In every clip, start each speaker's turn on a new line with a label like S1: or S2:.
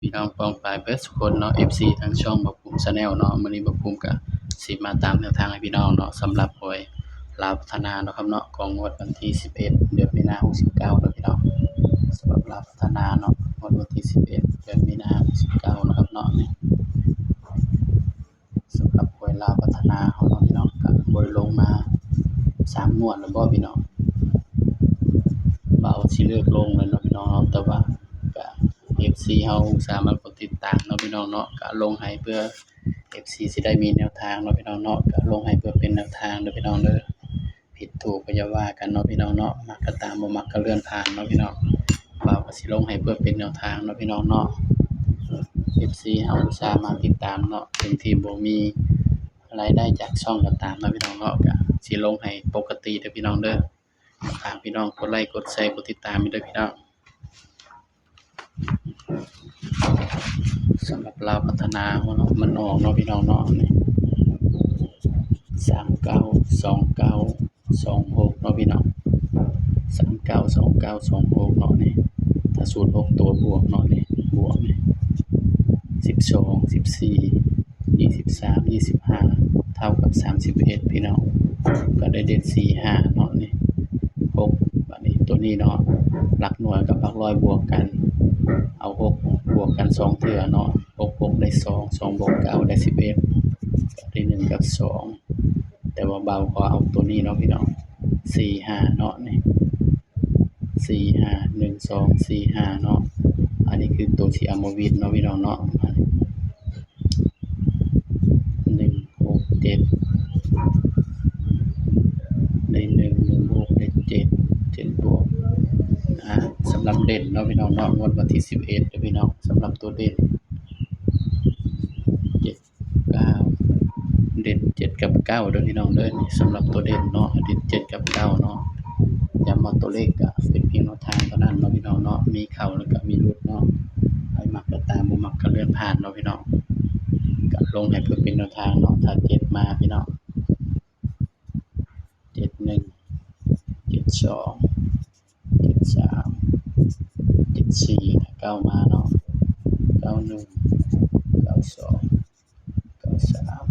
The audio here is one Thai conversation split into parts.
S1: พี่น้องป้องปรายเบิดซุคนเนาะ FC ทางช่องบักบุม Channel เนาะมื้อนี้บักบุมก็สิมาตามแนวทางให้พี่น้องเนาะสำหรับหวยลาวพัฒนาเนาะครับเนาะของงวดวันที่11เดือนมีนาคม69เนาะพี่น้องสำหรับลาวพัฒนาเนาะงวดวันที่11เดือนมีนาคม69เนาะครับเนาะนี่สำหรับหวยลาวพัฒนาเฮาเนาะพี่น้องก็บ่ได้ลงมา3งวดแล้วบ่พี่น้องเบาสิเลิกลงแล้วเนาะพี่น้องเนาะแต่ว่าก็ FC เฮาสามารถกดติดตามเนาะพี่น้องเนาะก็ลงให้เพื่อ FC สิได้มีแนวทางเนาะพี่น้องเนาะก็ลงให้เพื่อเป็นแนวทางเด้อพี่น้องเด้อผิดถูกก็อย่าว่ากันเนาะพี่น้องเนาะมักก็ตามบ่มักก็เลื่อนผ่านเนาะพี่น้องบ่าวก็สิลงให้เพื่อเป็นแนวทางเนาะพี่น้องเนาะ FC เฮาอุตส่าห์มาติดตามเนาะถึงที่บ่มีรายได้จากช่องก็ตามเนาะพี่น้องเนาะก็สิลงให้ปกติเด้อพี่น้องเด้อฝากพี่น้องกดไลค์กดแชร์กดติดตามด้วยพี่น้องสำหรับลาวพัฒนาเนาะมันออกเนาะพี่น้องเนาะนี่392926เนาะพี่น้อง392926เนาะนี่ถ้าสูตร6ตัวบวกเนาะนี่บวกนี่12 14 23 25เท่ากับ31พี่น้องก็ได้เด่น45เนาะนี่6บัดนี้ตัวนี้เนาะหลักหน่วยกับหลักร้อยบวกกันเอา6บวกกัน2เทื่อเนาะ6ได้2 2บวก9ได้11ได้1กับ2แต่ว่าเบาก็เอาตัวนี้เนาะพี่น้อง45เนาะนี่45 1 2 45เนาะอันนี้คือตัวที่เอามาวิดเนาะพี่น้องเนาะ1 6 7ได้1 1 6ได้7 7บวกสำหรับเด่นเนาะพี่น้องเนาะงวดวันที่11เด้อพี่น้องสำหรับตัวเด่น7 9เด่น7กับ9เด้อพี่น้องเด้อนี่สำหรับตัวเด่นเนาะเด่น7กับ9เนาะย้ำว่าตัวเลขก็เป็นเพียงแนวทางเท่านั้นเนาะพี่น้องเนาะมีเข้าแล้วก็มีหลุดเนาะให้มักก็ตามบ่มักก็เลื่อนผ่านเนาะพี่น้องก็ลงให้เพื่อเป็นแนวทางเนาะถ้า7มาพี่น้อง71 72 73 74ถ้า9มาเนาะ91 92 93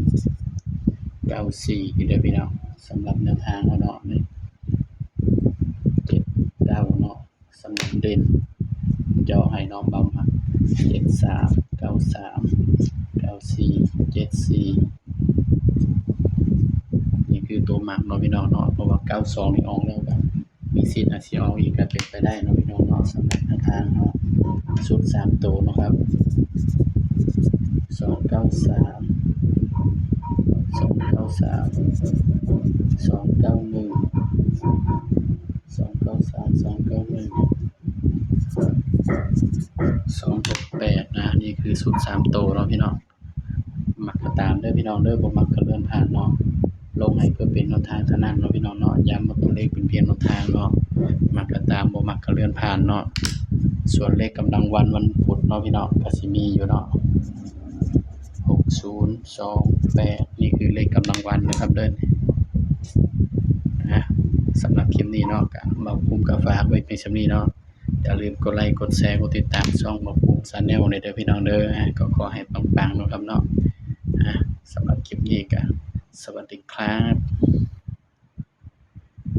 S1: 94พี่เด้อพี่น้องสำหรับแนวทางเนาะนี่7 9เนาะสำหรับเด่นจะเอาให้น้องเบามา73 93 94 74นี่คือตัวมักเนาะพี่น้องเนาะเพราะว่า92นี่ออกแล้วก็มีสิทธิ์อาจสิออกอีกก็เป็นไปได้เนาะพี่น้องเนาะสำหรับแนวทางเนาะสูตร3ตัวเนาะครับ293 293 291 293 291 268นี่คือสูตร3ตัวเนาะพี่น้องมักก็ตามเด้อพี่น้องเด้อบ่มักก็เลื่อนผ่านเนาะลงให้เพื่อเป็นแนวทางเท่านั้นเนาะพี่น้องเนาะย้ำว่าตัวเลขเป็นเพียงแนวทางเนาะมักก็ตามบ่มักก็เลื่อนผ่านเนาะส่วนเลขกำลังวันพุธเนาะพี่น้องก็สิมีอยู่เนาะ6028นี่คือเลขกำลังวันนะครับเด้อสำหรับคลิปนี้เนาะก็บ่าวภูมิก็ฝากไว้เพียงส่ำนี้เนาะอย่าลืมกดไลค์กดแชร์กดติดตามช่องบ่าวภูมิ Channel เด้อพี่น้องเด้อก็ขอให้ปังๆเนาะครับเนาะสำหรับคลิปนี้ก็สวัสดีครับ